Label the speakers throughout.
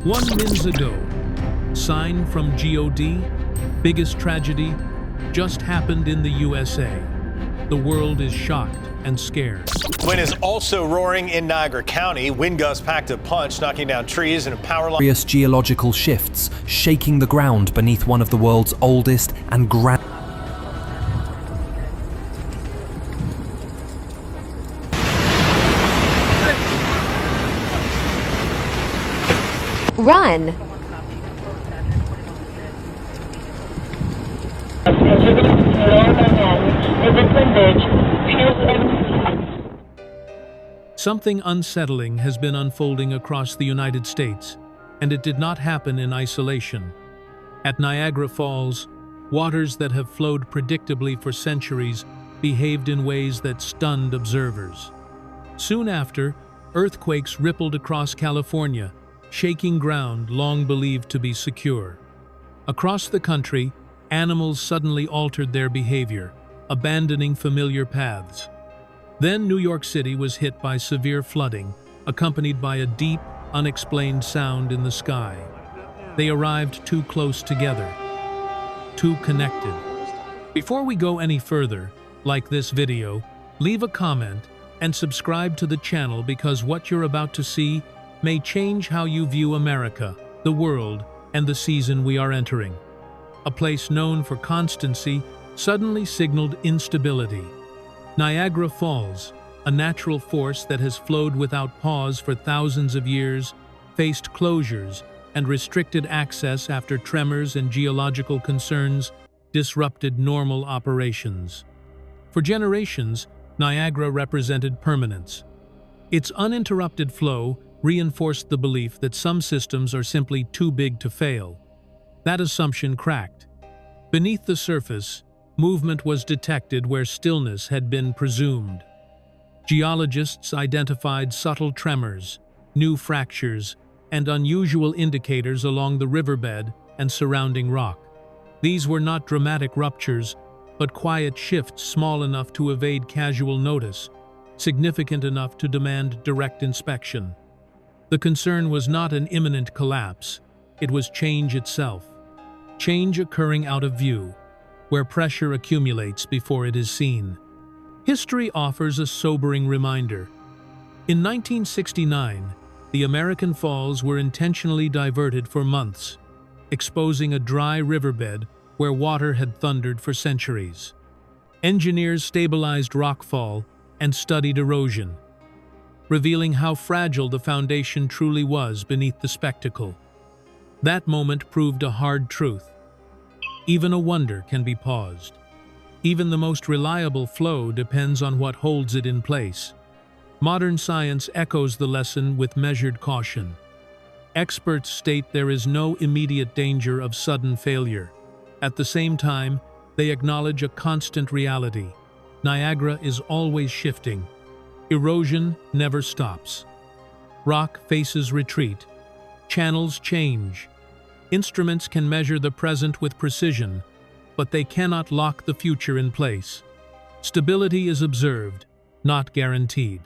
Speaker 1: 1 minute ago, sign from God, biggest tragedy, just happened in the USA. The world is shocked and scared.
Speaker 2: Wind is also roaring in Niagara County. Wind gusts packed a punch, knocking down trees and a power line.
Speaker 3: Various geological shifts shaking the ground beneath one of the world's oldest and
Speaker 4: Run!
Speaker 1: Something unsettling has been unfolding across the United States, and it did not happen in isolation. At Niagara Falls, waters that have flowed predictably for centuries behaved in ways that stunned observers. Soon after, earthquakes rippled across California, shaking ground long believed to be secure. Across the country, animals suddenly altered their behavior, abandoning familiar paths. Then New York City was hit by severe flooding, accompanied by a deep, unexplained sound in the sky. They arrived too close together, too connected. Before we go any further, like this video, leave a comment and subscribe to the channel because what you're about to see may change how you view America, the world, and the season we are entering. A place known for constancy suddenly signaled instability. Niagara Falls, a natural force that has flowed without pause for thousands of years, faced closures and restricted access after tremors and geological concerns disrupted normal operations. For generations, Niagara represented permanence. Its uninterrupted flow reinforced the belief that some systems are simply too big to fail. That assumption cracked. Beneath the surface, movement was detected where stillness had been presumed. Geologists identified subtle tremors, new fractures, and unusual indicators along the riverbed and surrounding rock. These were not dramatic ruptures, but quiet shifts small enough to evade casual notice, significant enough to demand direct inspection. The concern was not an imminent collapse, it was change itself. Change occurring out of view, where pressure accumulates before it is seen. History offers a sobering reminder. In 1969, the American Falls were intentionally diverted for months, exposing a dry riverbed where water had thundered for centuries. Engineers stabilized rockfall and studied erosion, revealing how fragile the foundation truly was beneath the spectacle. That moment proved a hard truth. Even a wonder can be paused. Even the most reliable flow depends on what holds it in place. Modern science echoes the lesson with measured caution. Experts state there is no immediate danger of sudden failure. At the same time, they acknowledge a constant reality. Niagara is always shifting. Erosion never stops. Rock faces retreat. Channels change. Instruments can measure the present with precision, but they cannot lock the future in place. Stability is observed, not guaranteed.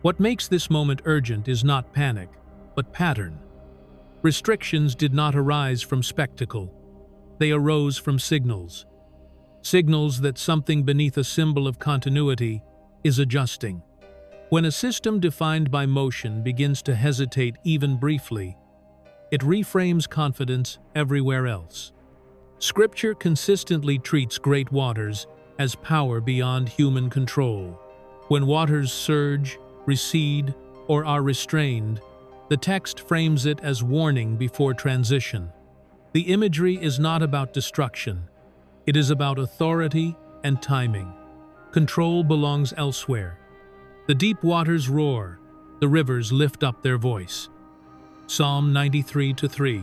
Speaker 1: What makes this moment urgent is not panic, but pattern. Restrictions did not arise from spectacle. They arose from signals. Signals that something beneath a symbol of continuity is adjusting. When a system defined by motion begins to hesitate even briefly, it reframes confidence everywhere else. Scripture consistently treats great waters as power beyond human control. When waters surge, recede, or are restrained, the text frames it as warning before transition. The imagery is not about destruction. It is about authority and timing. Control belongs elsewhere. The deep waters roar, the rivers lift up their voice. Psalm 93:3.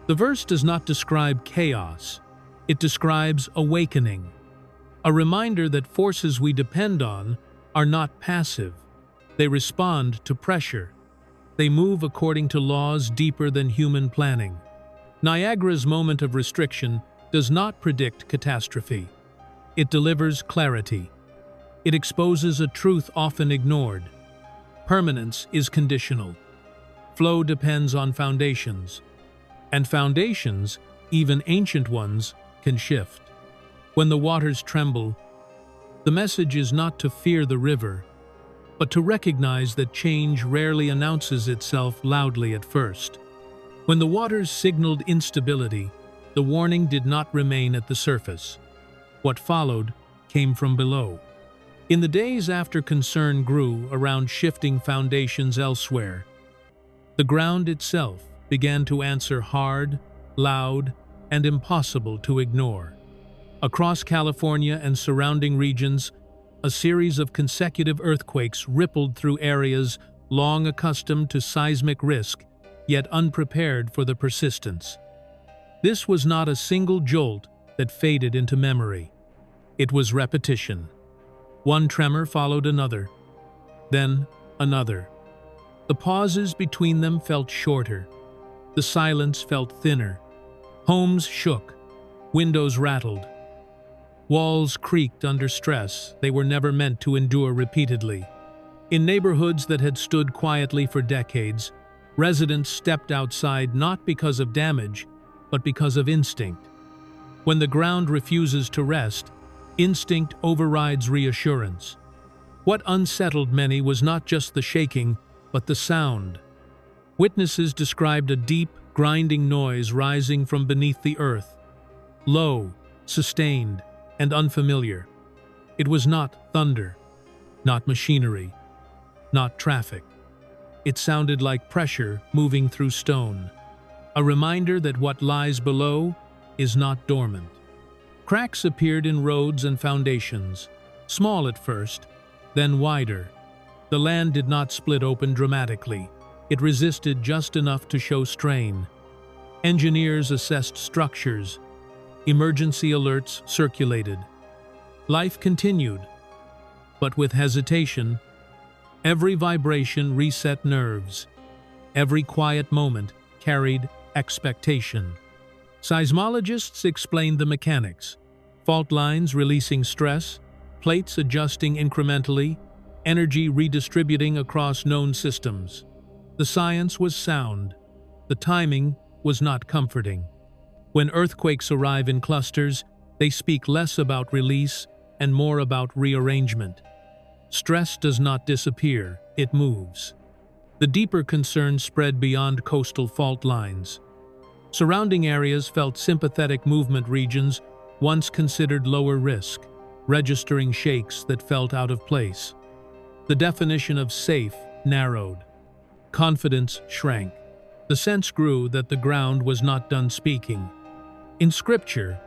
Speaker 1: The verse does not describe chaos, it describes awakening. A reminder that forces we depend on are not passive. They respond to pressure. They move according to laws deeper than human planning. Niagara's moment of restriction does not predict catastrophe. It delivers clarity. It exposes a truth often ignored. Permanence is conditional. Flow depends on foundations, and foundations, even ancient ones, can shift. When the waters tremble, the message is not to fear the river, but to recognize that change rarely announces itself loudly at first. When the waters signaled instability, the warning did not remain at the surface. What followed came from below. In the days after concern grew around shifting foundations elsewhere, the ground itself began to answer hard, loud, and impossible to ignore. Across California and surrounding regions, a series of consecutive earthquakes rippled through areas long accustomed to seismic risk, yet unprepared for the persistence. This was not a single jolt that faded into memory. It was repetition. One tremor followed another, then another. The pauses between them felt shorter. The silence felt thinner. Homes shook. Windows rattled. Walls creaked under stress they were never meant to endure repeatedly. In neighborhoods that had stood quietly for decades, residents stepped outside not because of damage, but because of instinct. When the ground refuses to rest, instinct overrides reassurance. What unsettled many was not just the shaking, but the sound. Witnesses described a deep, grinding noise rising from beneath the earth. Low, sustained, and unfamiliar. It was not thunder, not machinery, not traffic. It sounded like pressure moving through stone, a reminder that what lies below is not dormant. Cracks appeared in roads and foundations, small at first, then wider. The land did not split open dramatically. It resisted just enough to show strain. Engineers assessed structures. Emergency alerts circulated. Life continued, but with hesitation. Every vibration reset nerves. Every quiet moment carried expectation. Seismologists explained the mechanics: fault lines releasing stress, plates adjusting incrementally, energy redistributing across known systems. The science was sound. The timing was not comforting. When earthquakes arrive in clusters, they speak less about release and more about rearrangement. Stress does not disappear, it moves. The deeper concerns spread beyond coastal fault lines. Surrounding areas felt sympathetic movement regions once considered lower risk, registering shakes that felt out of place. The definition of safe narrowed. Confidence shrank. The sense grew that the ground was not done speaking. In Scripture,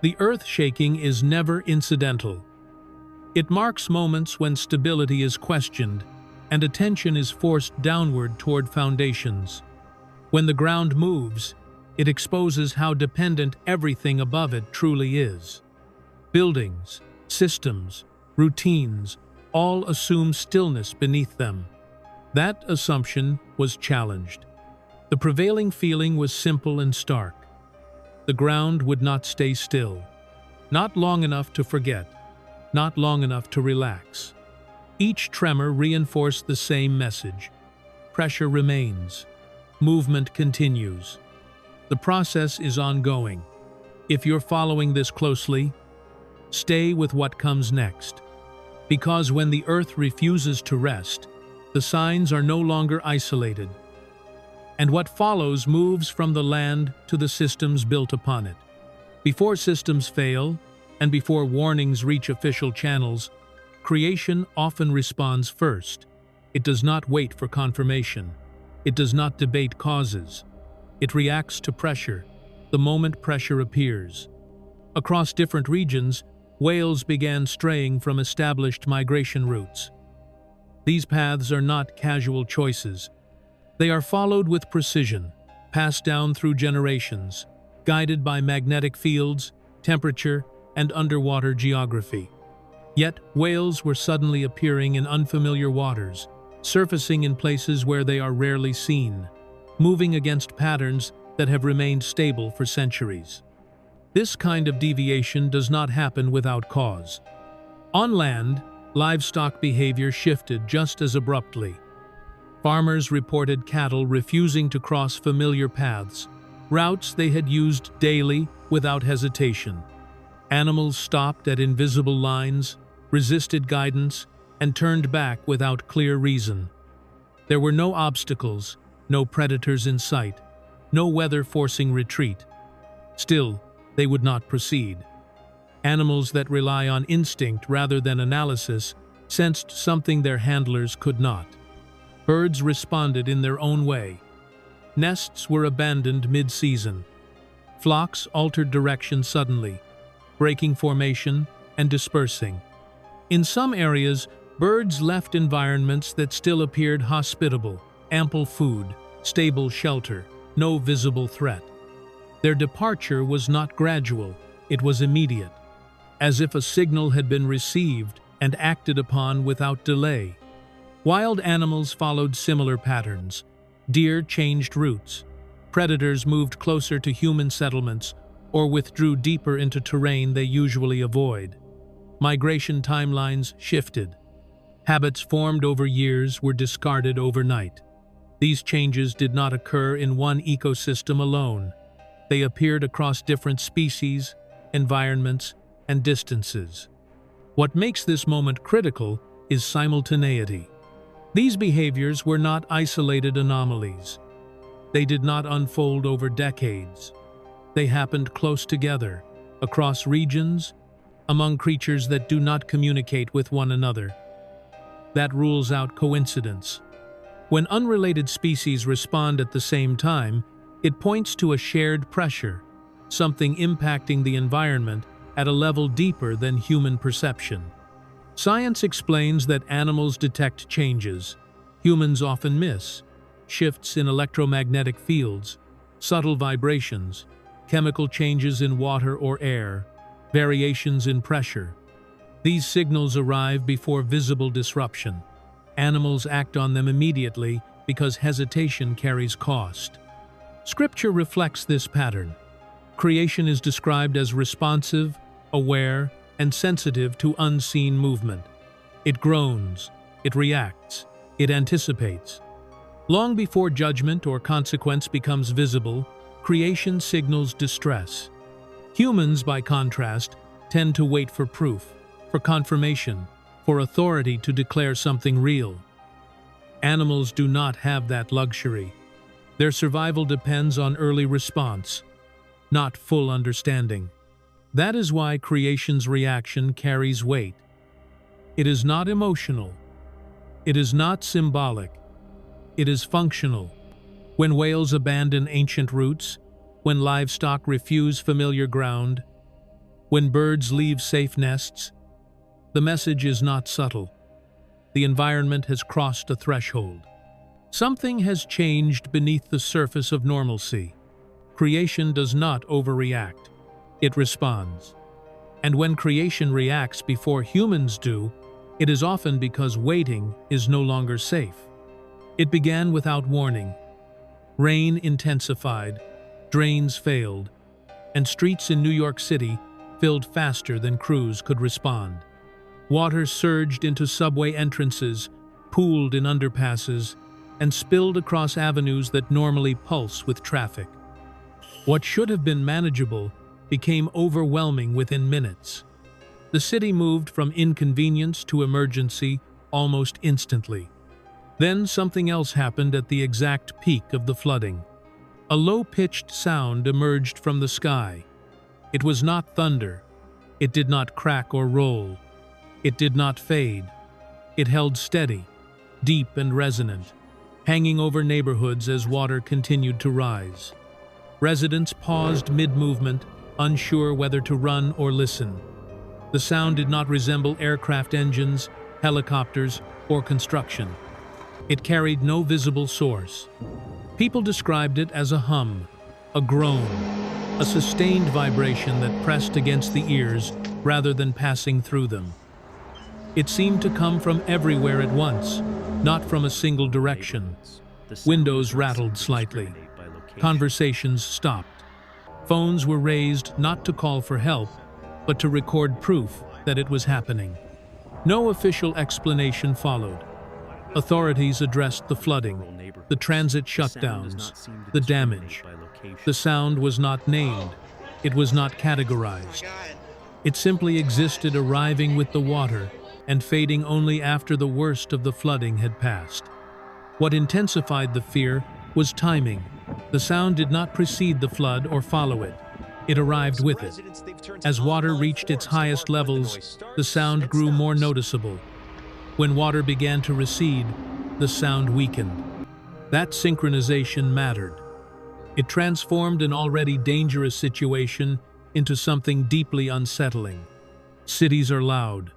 Speaker 1: the earth shaking is never incidental. It marks moments when stability is questioned and attention is forced downward toward foundations. When the ground moves, it exposes how dependent everything above it truly is. Buildings, systems, routines, all assume stillness beneath them. That assumption was challenged. The prevailing feeling was simple and stark. The ground would not stay still. Not long enough to forget. Not long enough to relax. Each tremor reinforced the same message. Pressure remains. Movement continues. The process is ongoing. If you're following this closely, stay with what comes next. Because when the earth refuses to rest, the signs are no longer isolated. And what follows moves from the land to the systems built upon it. Before systems fail, and before warnings reach official channels, creation often responds first. It does not wait for confirmation. It does not debate causes. It reacts to pressure, the moment pressure appears. Across different regions, whales began straying from established migration routes. These paths are not casual choices. They are followed with precision, passed down through generations, guided by magnetic fields, temperature, and underwater geography. Yet, whales were suddenly appearing in unfamiliar waters, surfacing in places where they are rarely seen, moving against patterns that have remained stable for centuries. This kind of deviation does not happen without cause. On land, livestock behavior shifted just as abruptly. Farmers reported cattle refusing to cross familiar paths, routes they had used daily without hesitation. Animals stopped at invisible lines, resisted guidance, and turned back without clear reason. There were no obstacles, no predators in sight, no weather forcing retreat. Still, they would not proceed. Animals that rely on instinct rather than analysis sensed something their handlers could not. Birds responded in their own way. Nests were abandoned mid-season. Flocks altered direction suddenly, breaking formation and dispersing. In some areas, birds left environments that still appeared hospitable: ample food, stable shelter, no visible threat. Their departure was not gradual, it was immediate, as if a signal had been received and acted upon without delay. Wild animals followed similar patterns. Deer changed routes. Predators moved closer to human settlements or withdrew deeper into terrain they usually avoid. Migration timelines shifted. Habits formed over years were discarded overnight. These changes did not occur in one ecosystem alone. They appeared across different species, environments, and distances. What makes this moment critical is simultaneity. These behaviors were not isolated anomalies. They did not unfold over decades. They happened close together, across regions, among creatures that do not communicate with one another. That rules out coincidence. When unrelated species respond at the same time, it points to a shared pressure, something impacting the environment at a level deeper than human perception. Science explains that animals detect changes humans often miss: shifts in electromagnetic fields, subtle vibrations, chemical changes in water or air, variations in pressure. These signals arrive before visible disruption. Animals act on them immediately because hesitation carries cost. Scripture reflects this pattern. Creation is described as responsive, aware, and sensitive to unseen movement. It groans, it reacts, it anticipates. Long before judgment or consequence becomes visible, creation signals distress. Humans, by contrast, tend to wait for proof, for confirmation, for authority to declare something real. Animals do not have that luxury. Their survival depends on early response, not full understanding. That is why creation's reaction carries weight. It is not emotional. It is not symbolic. It is functional. When whales abandon ancient routes, when livestock refuse familiar ground, when birds leave safe nests, the message is not subtle. The environment has crossed a threshold. Something has changed beneath the surface of normalcy. Creation does not overreact. It responds. And when creation reacts before humans do, it is often because waiting is no longer safe. It began without warning. Rain intensified, drains failed, and streets in New York City filled faster than crews could respond. Water surged into subway entrances, pooled in underpasses, and spilled across avenues that normally pulse with traffic. What should have been manageable became overwhelming within minutes. The city moved from inconvenience to emergency almost instantly. Then something else happened at the exact peak of the flooding. A low-pitched sound emerged from the sky. It was not thunder. It did not crack or roll. It did not fade. It held steady, deep and resonant, hanging over neighborhoods as water continued to rise. Residents paused mid-movement, unsure whether to run or listen. The sound did not resemble aircraft engines, helicopters, or construction. It carried no visible source. People described it as a hum, a groan, a sustained vibration that pressed against the ears rather than passing through them. It seemed to come from everywhere at once, not from a single direction. Windows rattled slightly. Conversations stopped. Phones were raised not to call for help, but to record proof that it was happening. No official explanation followed. Authorities addressed the flooding, the transit shutdowns, the damage. The sound was not named. It was not categorized. It simply existed, arriving with the water and fading only after the worst of the flooding had passed. What intensified the fear was timing. The sound did not precede the flood or follow it. It arrived with it. As water reached its highest levels, the sound grew more noticeable. When water began to recede, the sound weakened. That synchronization mattered. It transformed an already dangerous situation into something deeply unsettling. Cities are loud.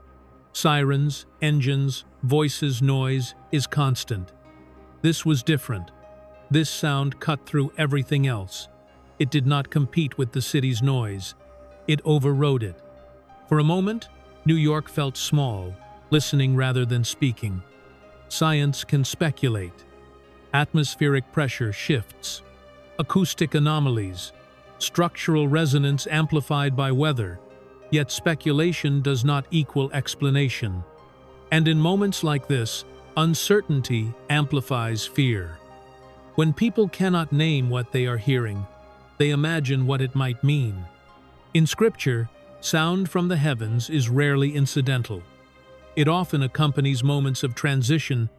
Speaker 1: Sirens, engines, voices, noise is constant. This was different. This sound cut through everything else. It did not compete with the city's noise. It overrode it. For a moment, New York felt small, listening rather than speaking. Science can speculate. Atmospheric pressure shifts. Acoustic anomalies. Structural resonance amplified by weather. Yet speculation does not equal explanation. And in moments like this, uncertainty amplifies fear. When people cannot name what they are hearing, they imagine what it might mean. In Scripture, sound from the heavens is rarely incidental. It often accompanies moments of transition,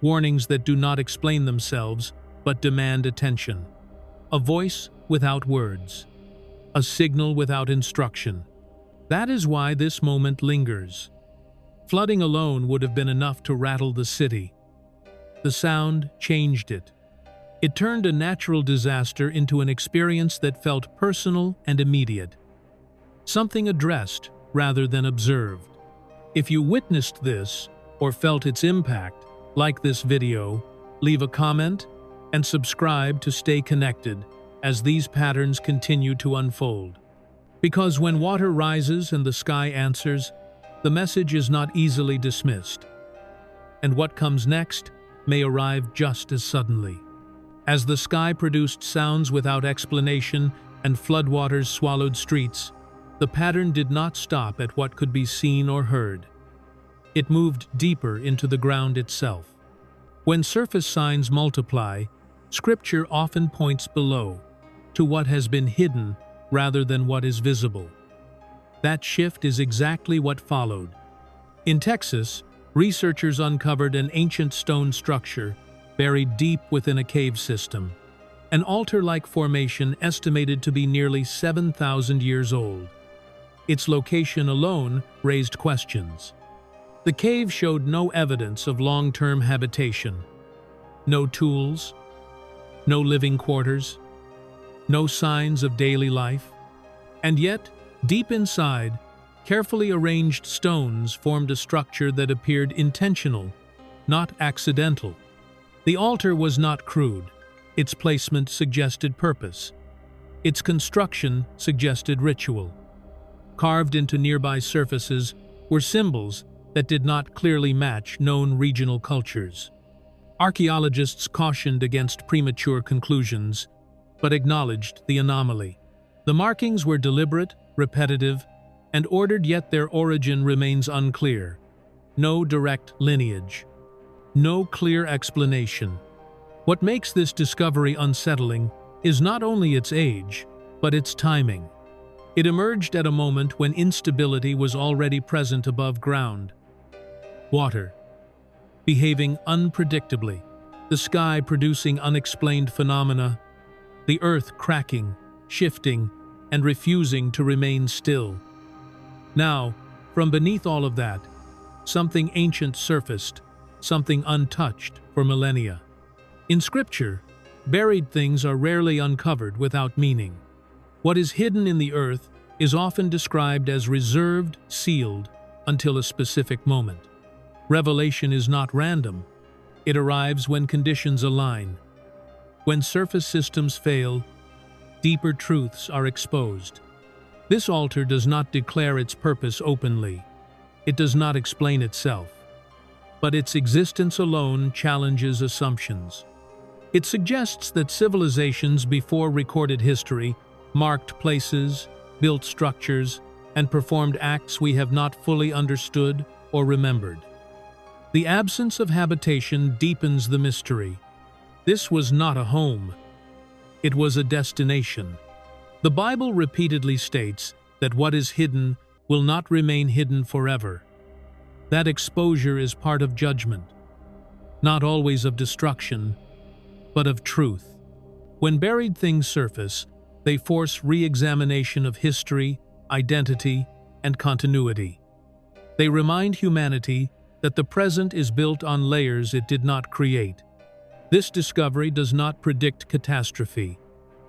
Speaker 1: warnings that do not explain themselves but demand attention. A voice without words. A signal without instruction. That is why this moment lingers. Flooding alone would have been enough to rattle the city. The sound changed it. It turned a natural disaster into an experience that felt personal and immediate. Something addressed rather than observed. If you witnessed this or felt its impact, like this video, leave a comment, and subscribe to stay connected as these patterns continue to unfold. Because when water rises and the sky answers, the message is not easily dismissed. And what comes next may arrive just as suddenly. As the sky produced sounds without explanation and floodwaters swallowed streets, the pattern did not stop at what could be seen or heard. It moved deeper into the ground itself. When surface signs multiply, Scripture often points below, to what has been hidden rather than what is visible. That shift is exactly what followed. In Texas, researchers uncovered an ancient stone structure buried deep within a cave system, an altar-like formation estimated to be nearly 7,000 years old. Its location alone raised questions. The cave showed no evidence of long-term habitation. No tools, no living quarters, no signs of daily life. And yet, deep inside, carefully arranged stones formed a structure that appeared intentional, not accidental. The altar was not crude. Its placement suggested purpose. Its construction suggested ritual. Carved into nearby surfaces were symbols that did not clearly match known regional cultures. Archaeologists cautioned against premature conclusions, but acknowledged the anomaly. The markings were deliberate, repetitive, and ordered, yet their origin remains unclear. No direct lineage. No clear explanation. What makes this discovery unsettling is not only its age, but its timing. It emerged at a moment when instability was already present above ground. Water, behaving unpredictably, the sky producing unexplained phenomena, the earth cracking, shifting, and refusing to remain still. Now, from beneath all of that, something ancient surfaced, something untouched for millennia. In Scripture, buried things are rarely uncovered without meaning. What is hidden in the earth is often described as reserved, sealed, until a specific moment. Revelation is not random. It arrives when conditions align. When surface systems fail, deeper truths are exposed. This altar does not declare its purpose openly. It does not explain itself. But its existence alone challenges assumptions. It suggests that civilizations before recorded history marked places, built structures, and performed acts we have not fully understood or remembered. The absence of habitation deepens the mystery. This was not a home. It was a destination. The Bible repeatedly states that what is hidden will not remain hidden forever. That exposure is part of judgment, not always of destruction, but of truth. When buried things surface, they force re-examination of history, identity, and continuity. They remind humanity that the present is built on layers it did not create. This discovery does not predict catastrophe.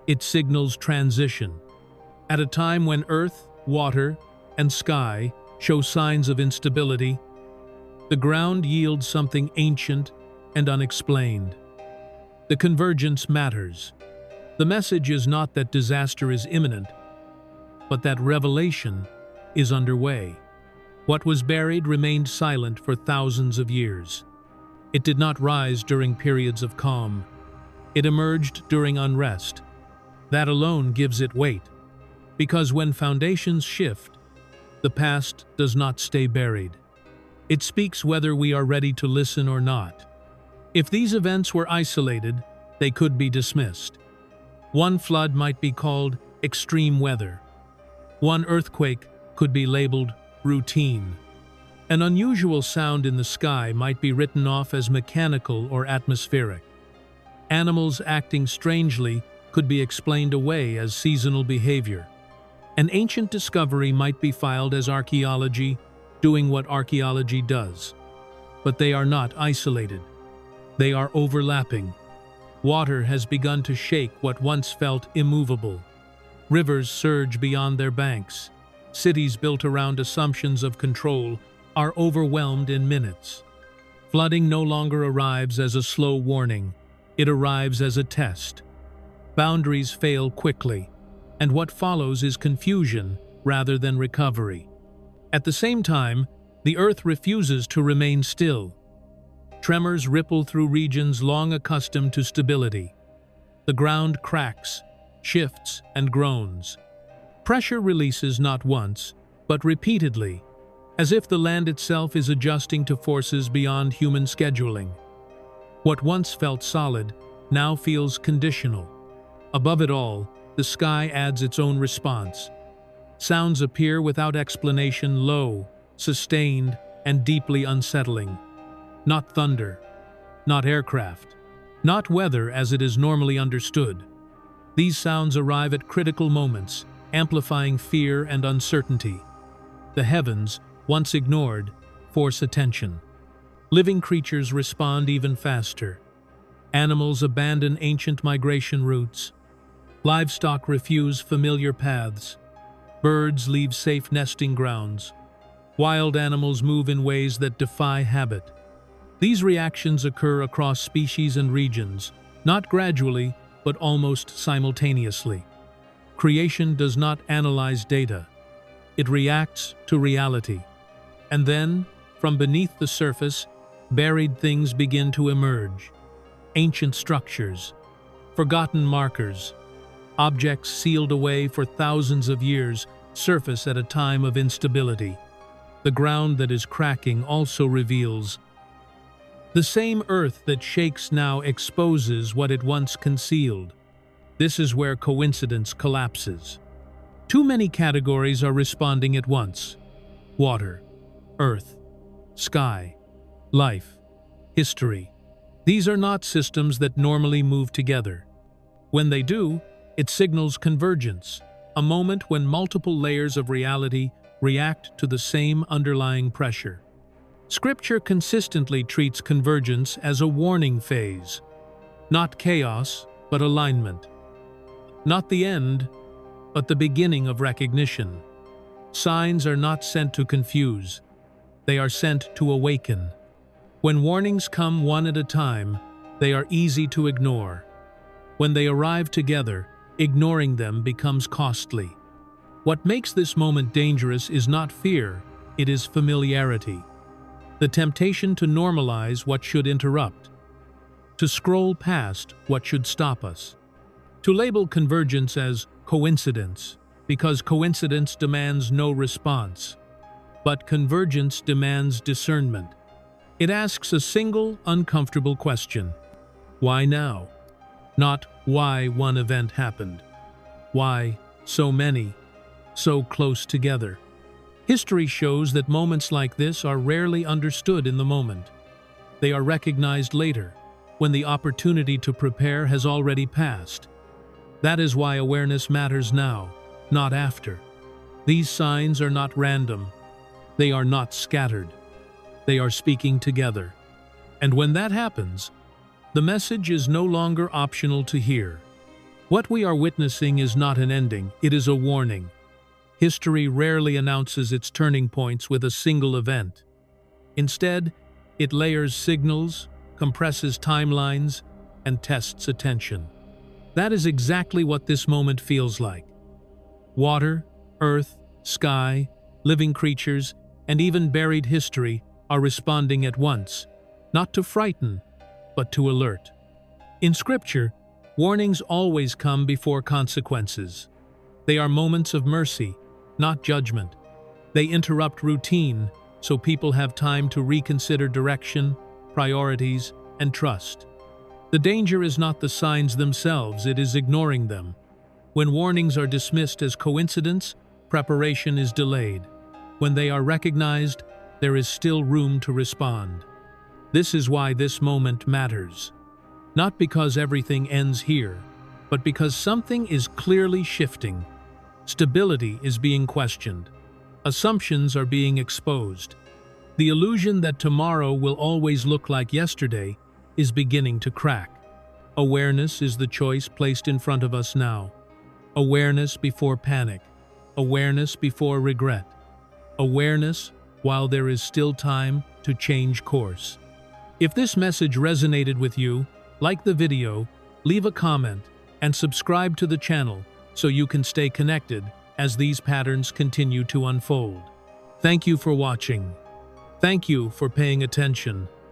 Speaker 1: It signals transition. At a time when earth, water, and sky show signs of instability, the ground yields something ancient and unexplained. The convergence matters. The message is not that disaster is imminent, but that revelation is underway. What was buried remained silent for thousands of years. It did not rise during periods of calm. It emerged during unrest. That alone gives it weight, because when foundations shift, the past does not stay buried. It speaks whether we are ready to listen or not. If these events were isolated, they could be dismissed. One flood might be called extreme weather. One earthquake could be labeled routine. An unusual sound in the sky might be written off as mechanical or atmospheric. Animals acting strangely could be explained away as seasonal behavior. An ancient discovery might be filed as archaeology, doing what archaeology does. But they are not isolated. They are overlapping. Water has begun to shake what once felt immovable. Rivers surge beyond their banks. Cities built around assumptions of control are overwhelmed in minutes. Flooding no longer arrives as a slow warning. It arrives as a test. Boundaries fail quickly, and what follows is confusion rather than recovery. At the same time, the earth refuses to remain still. Tremors ripple through regions long accustomed to stability. The ground cracks, shifts, and groans. Pressure releases not once, but repeatedly, as if the land itself is adjusting to forces beyond human scheduling. What once felt solid now feels conditional. Above it all, the sky adds its own response. Sounds appear without explanation, low, sustained, and deeply unsettling. Not thunder, not aircraft, not weather as it is normally understood. These sounds arrive at critical moments, amplifying fear and uncertainty. The heavens, once ignored, force attention. Living creatures respond even faster. Animals abandon ancient migration routes. Livestock refuse familiar paths. Birds leave safe nesting grounds. Wild animals move in ways that defy habit. These reactions occur across species and regions, not gradually, but almost simultaneously. Creation does not analyze data. It reacts to reality. And then, from beneath the surface, buried things begin to emerge. Ancient structures, forgotten markers, objects sealed away for thousands of years surface at a time of instability. The ground that is cracking also reveals. The same earth that shakes now exposes what it once concealed. This is where coincidence collapses. Too many categories are responding at once. Water, earth, sky, life, history. These are not systems that normally move together. When they do, it signals convergence, a moment when multiple layers of reality react to the same underlying pressure. Scripture consistently treats convergence as a warning phase. Not chaos, but alignment. Not the end, but the beginning of recognition. Signs are not sent to confuse. They are sent to awaken. When warnings come one at a time, they are easy to ignore. When they arrive together, ignoring them becomes costly. What makes this moment dangerous is not fear, it is familiarity. The temptation to normalize what should interrupt. To scroll past what should stop us. To label convergence as coincidence, because coincidence demands no response. But convergence demands discernment. It asks a single, uncomfortable question. Why now? Not why one event happened. Why so many, so close together? History shows that moments like this are rarely understood in the moment. They are recognized later, when the opportunity to prepare has already passed. That is why awareness matters now, not after. These signs are not random. They are not scattered. They are speaking together. And when that happens, the message is no longer optional to hear. What we are witnessing is not an ending, it is a warning. History rarely announces its turning points with a single event. Instead, it layers signals, compresses timelines, and tests attention. That is exactly what this moment feels like. Water, earth, sky, living creatures, and even buried history are responding at once, not to frighten, but to alert. In Scripture, warnings always come before consequences. They are moments of mercy, not judgment. They interrupt routine, so people have time to reconsider direction, priorities, and trust. The danger is not the signs themselves, it is ignoring them. When warnings are dismissed as coincidence, preparation is delayed. When they are recognized, there is still room to respond. This is why this moment matters. Not because everything ends here, but because something is clearly shifting. Stability is being questioned. Assumptions are being exposed. The illusion that tomorrow will always look like yesterday is beginning to crack. Awareness is the choice placed in front of us now. Awareness before panic. Awareness before regret. Awareness while there is still time to change course. If this message resonated with you, like the video, leave a comment, and subscribe to the channel so you can stay connected as these patterns continue to unfold. Thank you for watching. Thank you for paying attention.